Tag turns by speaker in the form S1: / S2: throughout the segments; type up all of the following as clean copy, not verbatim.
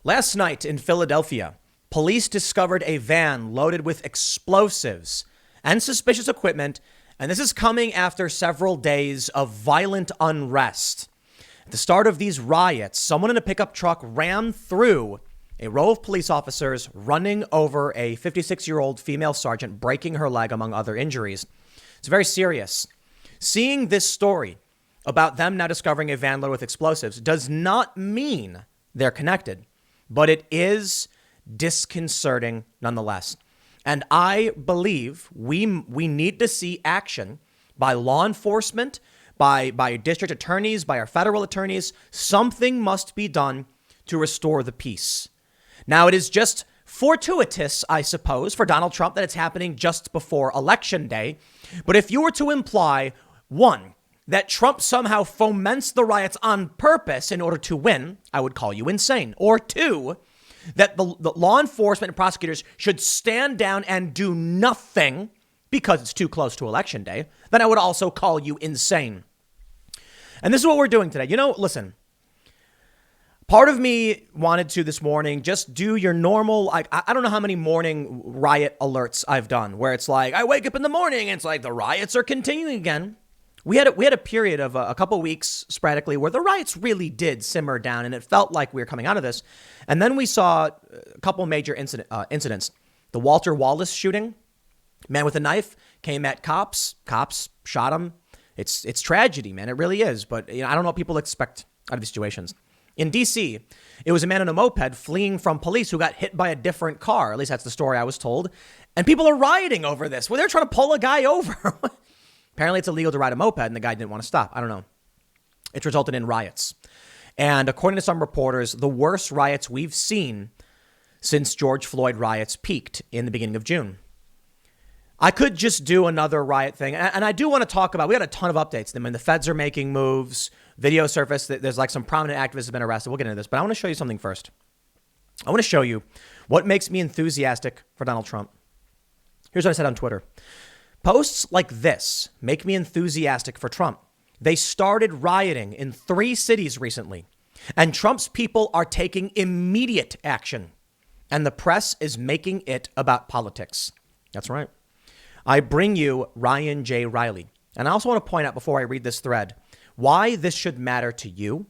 S1: Last night in Philadelphia, police discovered a van loaded with explosives and suspicious equipment, and this is coming after several days of violent unrest. At the start of these riots, someone in a pickup truck ran through a row of police officers, running over a 56-year-old female sergeant, breaking her leg, among other injuries. It's very serious. Seeing this story about them now discovering a van loaded with explosives does not mean they're connected, but it is disconcerting nonetheless. And I believe we need to see action by law enforcement, by district attorneys, by our federal attorneys. Something must be done to restore the peace. Now, it is just fortuitous, I suppose, for Donald Trump that it's happening just before Election Day. But if you were to imply, one, that Trump somehow foments the riots on purpose in order to win, I would call you insane. Or two, that the law enforcement and prosecutors should stand down and do nothing because it's too close to Election Day, then I would also call you insane. And this is what we're doing today. Listen, part of me wanted to this morning just do your normal, I don't know how many morning riot alerts I've done where it's like, I wake up in the morning and it's like the riots are continuing again. We had a period of a couple weeks sporadically where the riots really did simmer down and it felt like we were coming out of this. And then we saw a couple major incidents. The Walter Wallace shooting, man with a knife came at cops shot him. It's tragedy, man. It really is. But I don't know what people expect out of these situations. In D.C., it was a man on a moped fleeing from police who got hit by a different car. At least that's the story I was told. And people are rioting over this. Well, they're trying to pull a guy over. Apparently, it's illegal to ride a moped, and the guy didn't want to stop. I don't know. It's resulted in riots. And according to some reporters, the worst riots we've seen since George Floyd riots peaked in the beginning of June. I could just do another riot thing. And I do want to talk about, we got a ton of updates. I mean, the feds are making moves. Video surfaced that there's like some prominent activists have been arrested. We'll get into this, but I want to show you something first. I want to show you what makes me enthusiastic for Donald Trump. Here's what I said on Twitter. Posts like this make me enthusiastic for Trump. They started rioting in 3 cities recently, and Trump's people are taking immediate action, and the press is making it about politics. That's right. I bring you Ryan J. Riley. And I also want to point out before I read this thread, why this should matter to you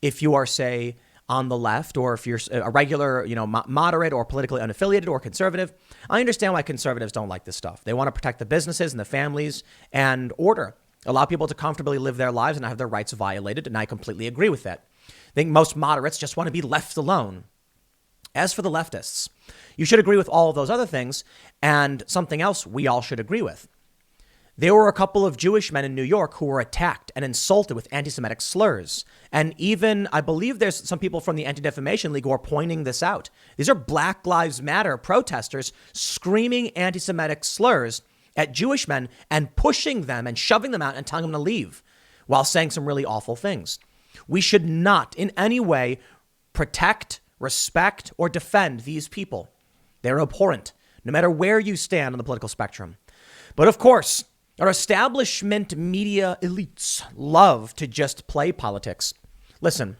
S1: if you are, say, on the left, or if you're a regular, moderate or politically unaffiliated or conservative. I understand why conservatives don't like this stuff. They want to protect the businesses and the families and order, allow people to comfortably live their lives and not have their rights violated. And I completely agree with that. I think most moderates just want to be left alone. As for the leftists, you should agree with all of those other things, and something else we all should agree with. There were a couple of Jewish men in New York who were attacked and insulted with anti-Semitic slurs. And even, I believe there's some people from the Anti-Defamation League who are pointing this out. These are Black Lives Matter protesters screaming anti-Semitic slurs at Jewish men and pushing them and shoving them out and telling them to leave while saying some really awful things. We should not in any way protect, respect, or defend these people. They're abhorrent, no matter where you stand on the political spectrum. But of course, our establishment media elites love to just play politics. Listen,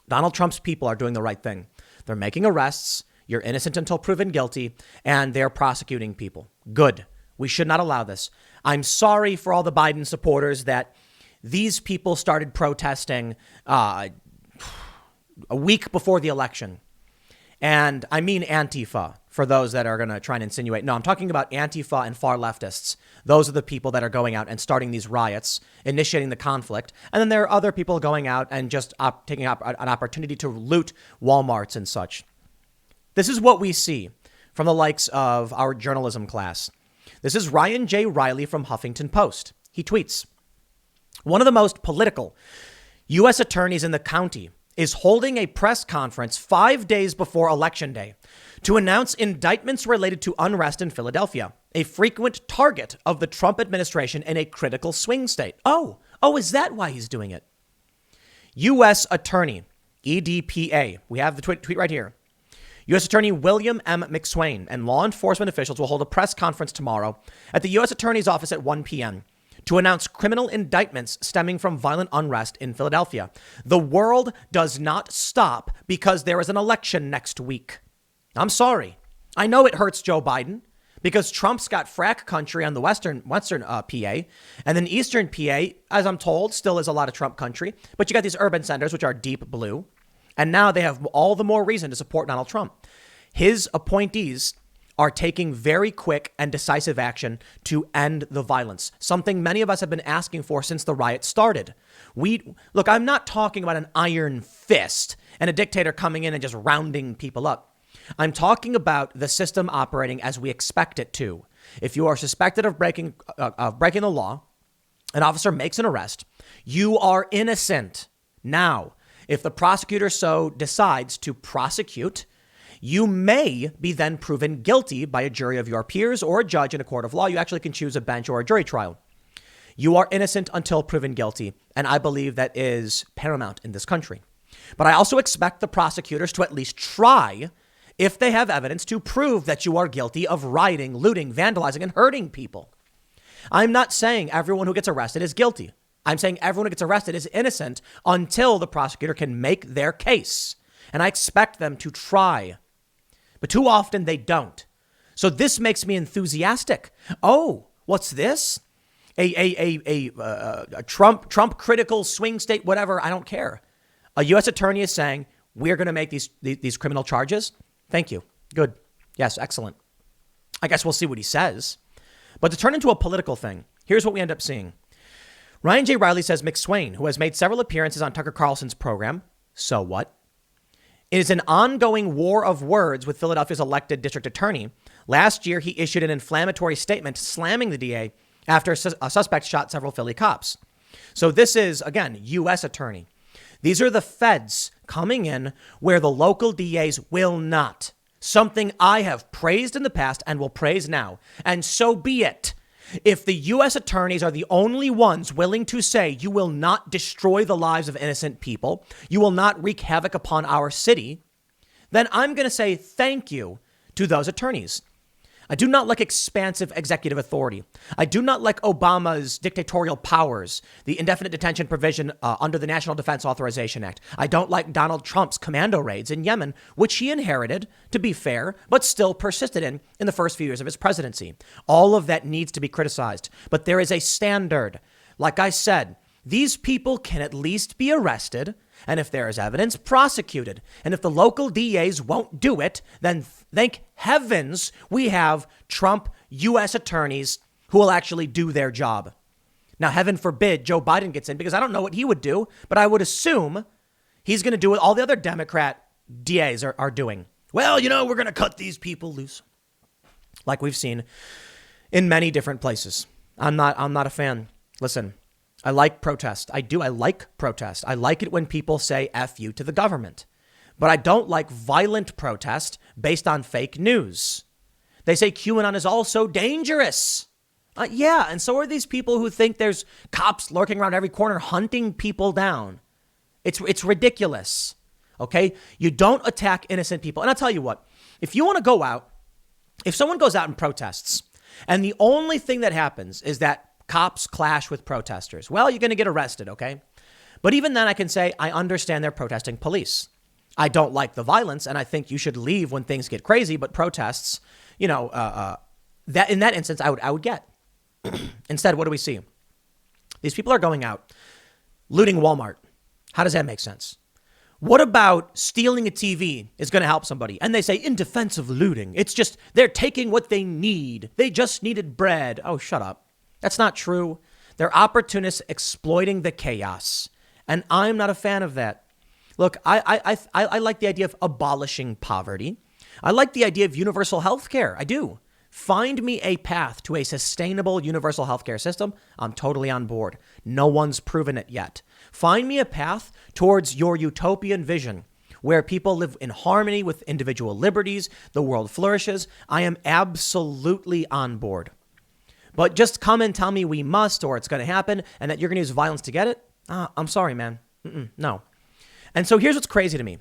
S1: Donald Trump's people are doing the right thing. They're making arrests. You're innocent until proven guilty, and they're prosecuting people. Good. We should not allow this. I'm sorry for all the Biden supporters that these people started protesting a week before the election. And I mean Antifa, for those that are going to try and insinuate. No, I'm talking about Antifa and far leftists. Those are the people that are going out and starting these riots, initiating the conflict. And then there are other people going out and just taking up an opportunity to loot Walmarts and such. This is what we see from the likes of our journalism class. This is Ryan J. Riley from Huffington Post. He tweets, one of the most political U.S. attorneys in the county is holding a press conference 5 days before Election Day to announce indictments related to unrest in Philadelphia, a frequent target of the Trump administration in a critical swing state. Oh, is that why he's doing it? U.S. Attorney, EDPA. We have the tweet right here. U.S. Attorney William M. McSwain and law enforcement officials will hold a press conference tomorrow at the U.S. Attorney's office at 1 p.m. to announce criminal indictments stemming from violent unrest in Philadelphia. The world does not stop because there is an election next week. I'm sorry. I know it hurts Joe Biden because Trump's got frack country on the western PA, and then eastern PA, as I'm told, still is a lot of Trump country. But you got these urban centers, which are deep blue, and now they have all the more reason to support Donald Trump. His appointees are taking very quick and decisive action to end the violence, something many of us have been asking for since the riot started. Look, I'm not talking about an iron fist and a dictator coming in and just rounding people up. I'm talking about the system operating as we expect it to. If you are suspected of breaking the law, an officer makes an arrest, you are innocent. Now, if the prosecutor so decides to prosecute, you may be then proven guilty by a jury of your peers or a judge in a court of law. You actually can choose a bench or a jury trial. You are innocent until proven guilty, and I believe that is paramount in this country. But I also expect the prosecutors to at least try, if they have evidence, to prove that you are guilty of rioting, looting, vandalizing, and hurting people. I'm not saying everyone who gets arrested is guilty. I'm saying everyone who gets arrested is innocent until the prosecutor can make their case. And I expect them to try. But too often they don't. So this makes me enthusiastic. Oh, what's this? A Trump critical swing state, whatever. I don't care. A U.S. attorney is saying we're going to make these criminal charges. Thank you. Good. Yes, excellent. I guess we'll see what he says. But to turn into a political thing, here's what we end up seeing. Ryan J. Riley says McSwain, who has made several appearances on Tucker Carlson's program, so what? It is an ongoing war of words with Philadelphia's elected district attorney. Last year, he issued an inflammatory statement slamming the DA after a suspect shot several Philly cops. So this is, again, U.S. attorney. These are the feds coming in where the local DAs will not. Something I have praised in the past and will praise now. And so be it. If the U.S. attorneys are the only ones willing to say you will not destroy the lives of innocent people, you will not wreak havoc upon our city, then I'm going to say thank you to those attorneys. I do not like expansive executive authority. I do not like Obama's dictatorial powers, the indefinite detention provision under the National Defense Authorization Act. I don't like Donald Trump's commando raids in Yemen, which he inherited, to be fair, but still persisted in the first few years of his presidency. All of that needs to be criticized. But there is a standard. Like I said, these people can at least be arrested, and if there is evidence, prosecuted. And if the local DAs won't do it, then thank heavens we have Trump U.S. attorneys who will actually do their job. Now, heaven forbid Joe Biden gets in, because I don't know what he would do, but I would assume he's going to do what all the other Democrat DAs are doing. Well, we're going to cut these people loose, like we've seen in many different places. I'm not a fan. Listen. I like protest. I do. I like protest. I like it when people say F you to the government. But I don't like violent protest based on fake news. They say QAnon is also dangerous. Yeah, and so are these people who think there's cops lurking around every corner hunting people down. It's ridiculous. Okay? You don't attack innocent people. And I'll tell you what, if you want to go out, if someone goes out and protests, and the only thing that happens is that cops clash with protesters, well, you're going to get arrested, okay? But even then I can say, I understand they're protesting police. I don't like the violence, and I think you should leave when things get crazy, but protests, that in that instance, I would get. Instead, what do we see? These people are going out, looting Walmart. How does that make sense? What about stealing a TV is going to help somebody? And they say, in defense of looting, it's just, they're taking what they need. They just needed bread. Oh, shut up. That's not true. They're opportunists exploiting the chaos. And I'm not a fan of that. Look, I like the idea of abolishing poverty. I like the idea of universal health care. I do. Find me a path to a sustainable universal health care system. I'm totally on board. No one's proven it yet. Find me a path towards your utopian vision where people live in harmony with individual liberties, the world flourishes. I am absolutely on board. But just come and tell me we must, or it's going to happen, and that you're going to use violence to get it? I'm sorry, man. No. And so here's what's crazy to me.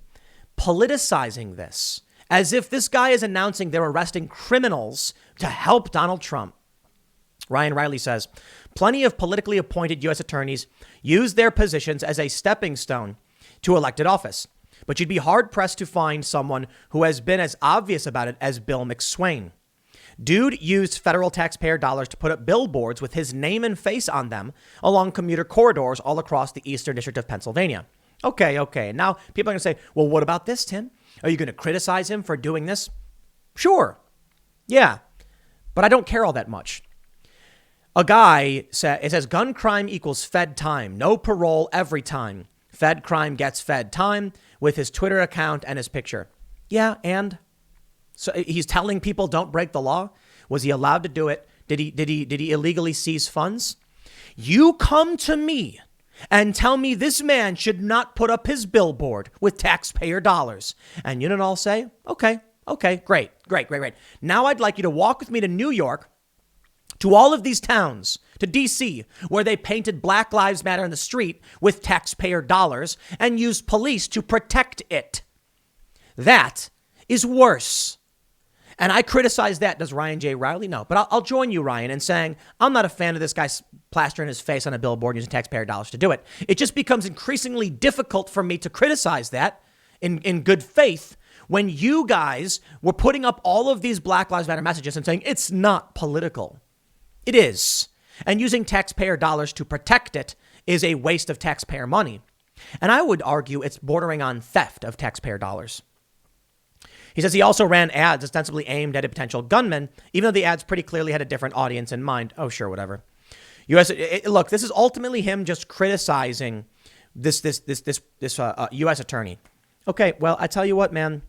S1: Politicizing this, as if this guy is announcing they're arresting criminals to help Donald Trump. Ryan Riley says, plenty of politically appointed U.S. attorneys use their positions as a stepping stone to elected office. But you'd be hard-pressed to find someone who has been as obvious about it as Bill McSwain. Dude used federal taxpayer dollars to put up billboards with his name and face on them along commuter corridors all across the Eastern District of Pennsylvania. Okay. Now people are going to say, well, what about this, Tim? Are you going to criticize him for doing this? Sure. Yeah. But I don't care all that much. A guy said, it says gun crime equals Fed time. No parole every time. Fed crime gets Fed time with his Twitter account and his picture. Yeah. And so he's telling people don't break the law. Was he allowed to do it? Did he illegally seize funds? You come to me and tell me this man should not put up his billboard with taxpayer dollars. And you know what I'll say? Okay, great. Now I'd like you to walk with me to New York, to all of these towns, to D.C., where they painted Black Lives Matter in the street with taxpayer dollars and used police to protect it. That is worse. And I criticize that. Does Ryan J. Riley? No. But I'll join you, Ryan, in saying I'm not a fan of this guy plastering his face on a billboard using taxpayer dollars to do it. It just becomes increasingly difficult for me to criticize that in good faith when you guys were putting up all of these Black Lives Matter messages and saying it's not political. It is. And using taxpayer dollars to protect it is a waste of taxpayer money. And I would argue it's bordering on theft of taxpayer dollars. He says he also ran ads ostensibly aimed at a potential gunman, even though the ads pretty clearly had a different audience in mind. Oh, sure, whatever. Look, this is ultimately him just criticizing this U.S. attorney. Okay, well, I tell you what, man,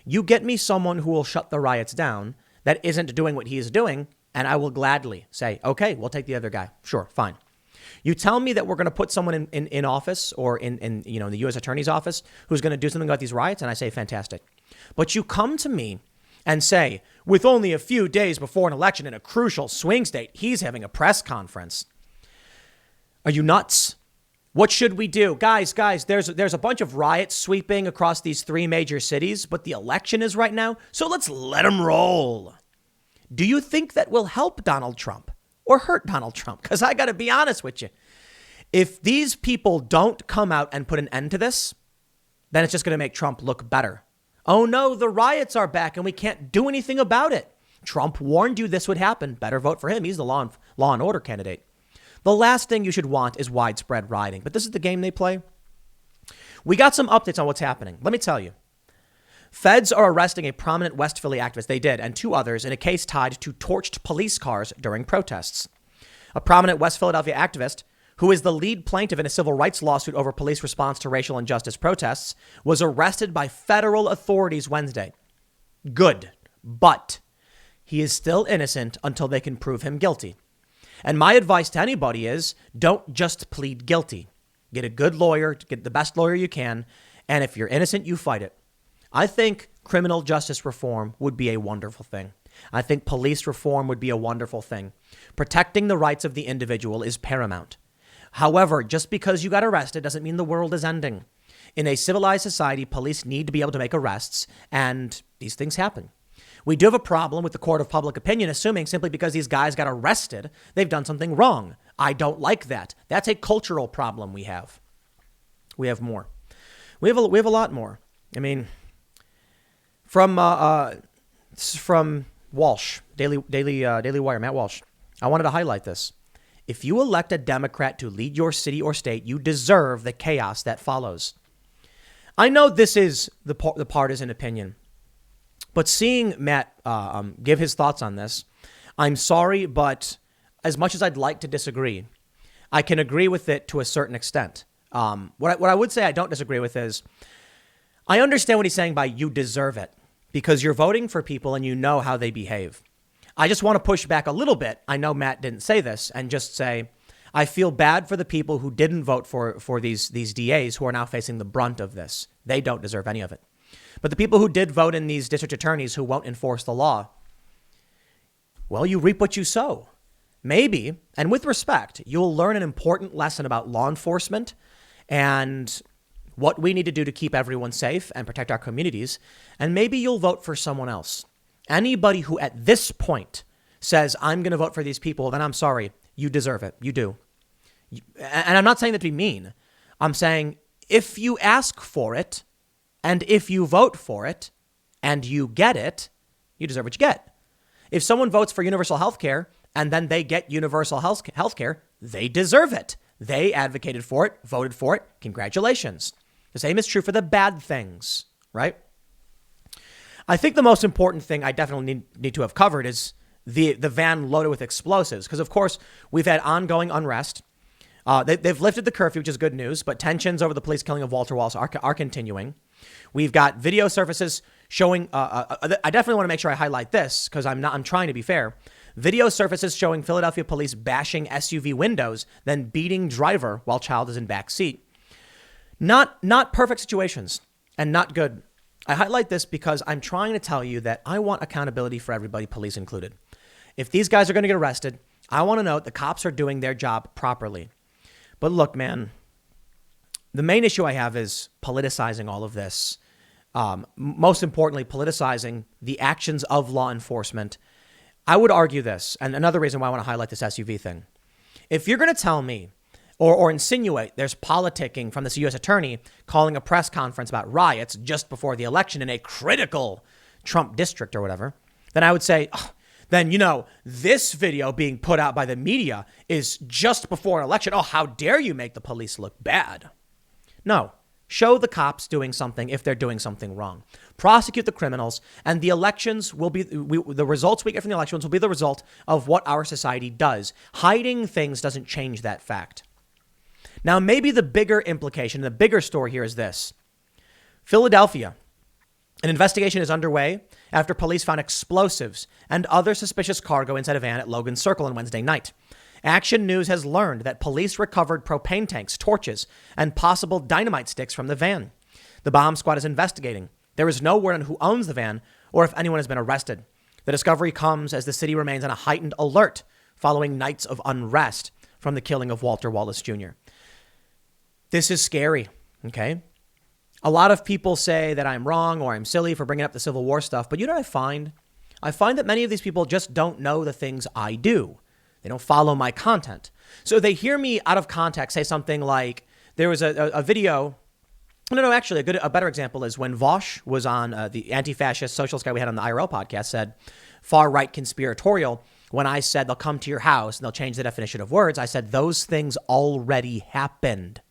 S1: you get me someone who will shut the riots down that isn't doing what he is doing, and I will gladly say, okay, we'll take the other guy. Sure, fine. You tell me that we're going to put someone in office or in the U.S. attorney's office who's going to do something about these riots, and I say, fantastic. But you come to me and say, with only a few days before an election in a crucial swing state, he's having a press conference. Are you nuts? What should we do? Guys, there's a bunch of riots sweeping across these three major cities, but the election is right now, so let's let them roll. Do you think that will help Donald Trump or hurt Donald Trump? Because I got to be honest with you. If these people don't come out and put an end to this, then it's just going to make Trump look better. Oh no, the riots are back and we can't do anything about it. Trump warned you this would happen. Better vote for him. He's the law and order candidate. The last thing you should want is widespread rioting, but this is the game they play. We got some updates on what's happening. Let me tell you. Feds are arresting a prominent West Philly activist, they did, and two others in a case tied to torched police cars during protests. A prominent West Philadelphia activist, who is the lead plaintiff in a civil rights lawsuit over police response to racial injustice protests, was arrested by federal authorities Wednesday. Good, but he is still innocent until they can prove him guilty. And my advice to anybody is don't just plead guilty. Get a good lawyer, get the best lawyer you can, and if you're innocent, you fight it. I think criminal justice reform would be a wonderful thing. I think police reform would be a wonderful thing. Protecting the rights of the individual is paramount. However, just because you got arrested doesn't mean the world is ending. In a civilized society, police need to be able to make arrests, and these things happen. We do have a problem with the court of public opinion, assuming simply because these guys got arrested, they've done something wrong. I don't like that. That's a cultural problem we have. We have more. We have a lot more. I mean, from Walsh, Daily Wire, Matt Walsh. I wanted to highlight this. If you elect a Democrat to lead your city or state, you deserve the chaos that follows. I know this is the partisan opinion, but seeing Matt give his thoughts on this, I'm sorry, but as much as I'd like to disagree, I can agree with it to a certain extent. What I would say I don't disagree with is I understand what he's saying by you deserve it because you're voting for people and you know how they behave. I just want to push back a little bit. I know Matt didn't say this and just say, I feel bad for the people who didn't vote for these DAs who are now facing the brunt of this. They don't deserve any of it. But the people who did vote in these district attorneys who won't enforce the law, well, you reap what you sow. Maybe, and with respect, you'll learn an important lesson about law enforcement and what we need to do to keep everyone safe and protect our communities. And maybe you'll vote for someone else. Anybody who at this point says, I'm going to vote for these people, then I'm sorry, you deserve it. You do. And I'm not saying that to be mean. I'm saying if you ask for it and if you vote for it and you get it, you deserve what you get. If someone votes for universal health care and then they get universal health care, they deserve it. They advocated for it, voted for it. Congratulations. The same is true for the bad things, right? I think the most important thing I definitely need to have covered is the van loaded with explosives. Because, of course, we've had ongoing unrest. They've lifted the curfew, which is good news, but tensions over the police killing of Walter Wallace are continuing. We've got video surfaces showing, I definitely want to make sure I highlight this because I'm trying to be fair. Video surfaces showing Philadelphia police bashing SUV windows, then beating driver while child is in back seat. Not perfect situations and not good. I highlight this because I'm trying to tell you that I want accountability for everybody, police included. If these guys are going to get arrested, I want to know the cops are doing their job properly. But look, man, the main issue I have is politicizing all of this. Most importantly, politicizing the actions of law enforcement. I would argue this, and another reason why I want to highlight this SUV thing. If you're going to tell me or insinuate there's politicking from this U.S. attorney calling a press conference about riots just before the election in a critical Trump district or whatever, then I would say, then, this video being put out by the media is just before an election. Oh, how dare you make the police look bad? No, show the cops doing something if they're doing something wrong. Prosecute the criminals, and the elections will be, the results we get from the elections will be the result of what our society does. Hiding things doesn't change that fact. Now, maybe the bigger implication, the bigger story here is this. Philadelphia. An investigation is underway after police found explosives and other suspicious cargo inside a van at Logan Circle on Wednesday night. Action News has learned that police recovered propane tanks, torches, and possible dynamite sticks from the van. The bomb squad is investigating. There is no word on who owns the van or if anyone has been arrested. The discovery comes as the city remains on a heightened alert following nights of unrest from the killing of Walter Wallace Jr. This is scary, okay? A lot of people say that I'm wrong or I'm silly for bringing up the Civil War stuff, but you know what I find? I find that many of these people just don't know the things I do. They don't follow my content. So they hear me out of context say something like, there was a video. No, actually, a better example is when Vosh was on the anti-fascist socialist guy we had on the IRL podcast said, far-right conspiratorial. When I said they'll come to your house and they'll change the definition of words, I said those things already happened.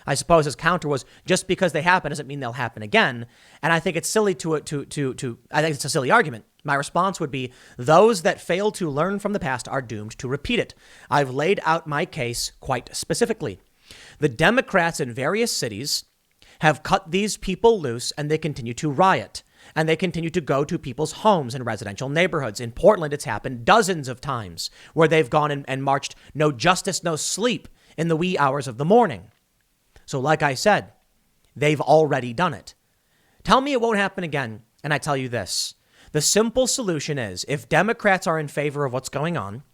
S1: I suppose his counter was just because they happen doesn't mean they'll happen again. And I think it's silly I think it's a silly argument. My response would be those that fail to learn from the past are doomed to repeat it. I've laid out my case quite specifically. The Democrats in various cities have cut these people loose and they continue to riot. And they continue to go to people's homes in residential neighborhoods. In Portland, it's happened dozens of times where they've gone and marched no justice, no sleep in the wee hours of the morning. So like I said, they've already done it. Tell me it won't happen again. And I tell you this, the simple solution is if Democrats are in favor of what's going on,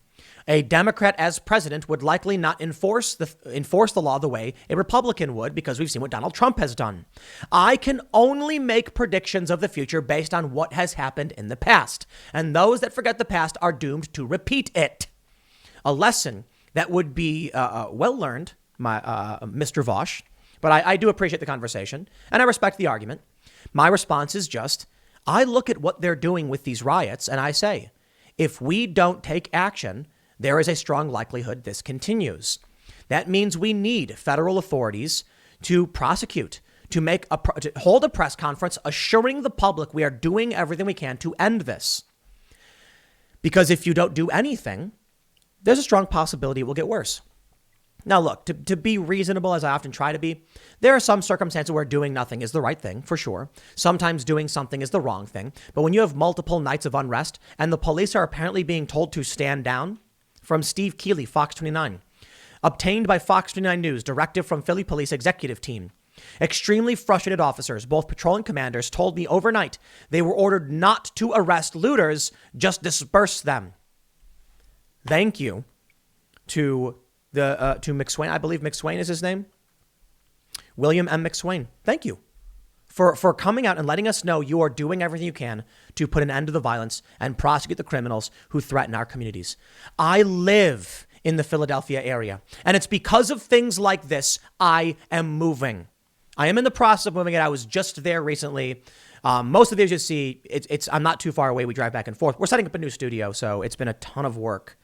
S1: a Democrat as president would likely not enforce the law the way a Republican would, because we've seen what Donald Trump has done. I can only make predictions of the future based on what has happened in the past. And those that forget the past are doomed to repeat it. A lesson that would be well learned, Mr. Vosh, but I do appreciate the conversation and I respect the argument. My response is just, I look at what they're doing with these riots and I say, if we don't take action, there is a strong likelihood this continues. That means we need federal authorities to prosecute, to hold a press conference assuring the public we are doing everything we can to end this. Because if you don't do anything, there's a strong possibility it will get worse. Now, look, to be reasonable, as I often try to be, there are some circumstances where doing nothing is the right thing, for sure. Sometimes doing something is the wrong thing. But when you have multiple nights of unrest and the police are apparently being told to stand down, from Steve Keeley, Fox 29, obtained by Fox 29 News, directive from Philly Police Executive Team. Extremely frustrated officers, both patrol and commanders, told me overnight they were ordered not to arrest looters, just disperse them. Thank you to McSwain. I believe McSwain is his name. William M. McSwain. Thank you for coming out and letting us know you are doing everything you can to put an end to the violence and prosecute the criminals who threaten our communities. I live in the Philadelphia area, and it's because of things like this I am moving. I am in the process of moving it. I was just there recently. Most of the videos you see, I'm not too far away. We drive back and forth. We're setting up a new studio, so it's been a ton of work.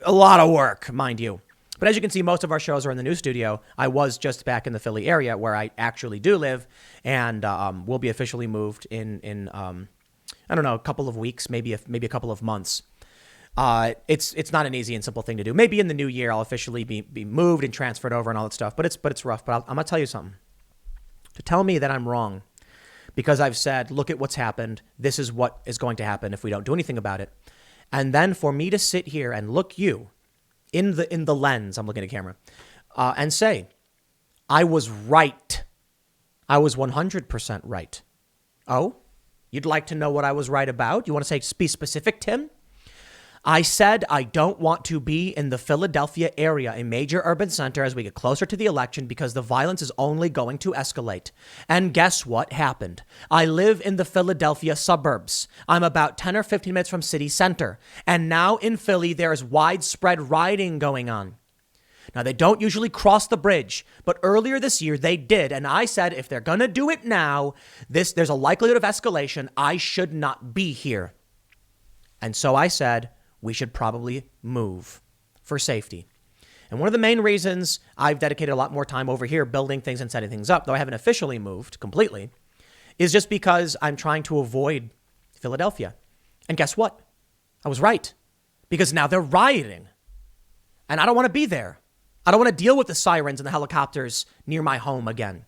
S1: A lot of work, mind you. But as you can see, most of our shows are in the new studio. I was just back in the Philly area where I actually do live, and we'll be officially moved in I don't know, a couple of weeks, maybe a couple of months. It's not an easy and simple thing to do. Maybe in the new year I'll officially be moved and transferred over and all that stuff. But it's rough. But I'm gonna tell you something. To tell me that I'm wrong, because I've said, look at what's happened. This is what is going to happen if we don't do anything about it. And then for me to sit here and look you in the lens, I'm looking at the camera, and say, I was right. I was 100% right. Oh, you'd like to know what I was right about? You want to say, be specific, Tim? I said I don't want to be in the Philadelphia area, a major urban center, as we get closer to the election because the violence is only going to escalate. And guess what happened? I live in the Philadelphia suburbs. I'm about 10 or 15 minutes from city center. And now in Philly, there is widespread rioting going on. Now, they don't usually cross the bridge, but earlier this year they did. And I said, if they're going to do it now, there's a likelihood of escalation. I should not be here. And so I said, we should probably move for safety. And one of the main reasons I've dedicated a lot more time over here building things and setting things up, though I haven't officially moved completely, is just because I'm trying to avoid Philadelphia. And guess what? I was right. Because now they're rioting. And I don't want to be there. I don't want to deal with the sirens and the helicopters near my home again.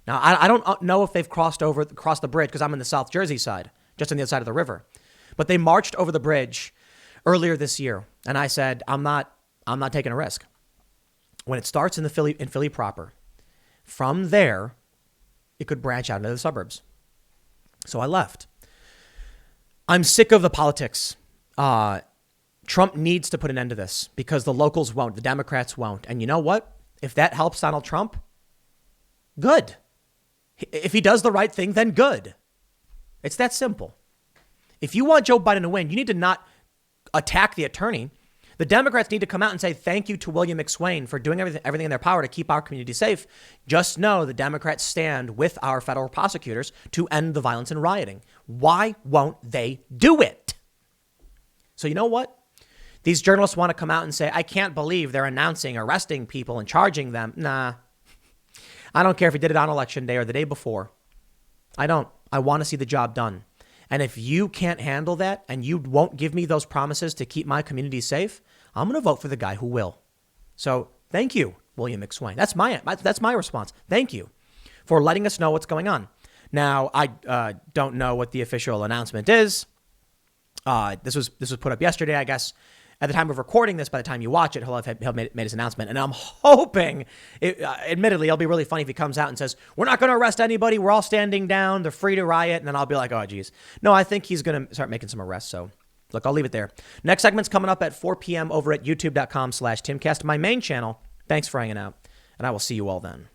S1: Now, I don't know if they've crossed the bridge because I'm in the South Jersey side, just on the other side of the river. But they marched over the bridge earlier this year, and I said, I'm not taking a risk. When it starts in Philly proper, from there, it could branch out into the suburbs. So I left. I'm sick of the politics. Trump needs to put an end to this because the locals won't, the Democrats won't. And you know what? If that helps Donald Trump, good. If he does the right thing, then good. It's that simple. If you want Joe Biden to win, you need to not attack the attorney. The Democrats need to come out and say thank you to William McSwain for doing everything in their power to keep our community safe. Just know the Democrats stand with our federal prosecutors to end the violence and rioting. Why won't they do it? So you know what? These journalists want to come out and say, I can't believe they're announcing arresting people and charging them. Nah, I don't care if he did it on election day or the day before. I don't. I want to see the job done. And if you can't handle that and you won't give me those promises to keep my community safe, I'm going to vote for the guy who will. So thank you, William McSwain. That's my response. Thank you for letting us know what's going on. Now, I don't know what the official announcement is. This was put up yesterday, I guess. At the time of recording this, by the time you watch it, he'll have made his announcement. And I'm hoping, admittedly, it'll be really funny if he comes out and says, we're not going to arrest anybody. We're all standing down. They're free to riot. And then I'll be like, oh, geez. No, I think he's going to start making some arrests. So look, I'll leave it there. Next segment's coming up at 4 p.m. over at youtube.com/Timcast, my main channel. Thanks for hanging out. And I will see you all then.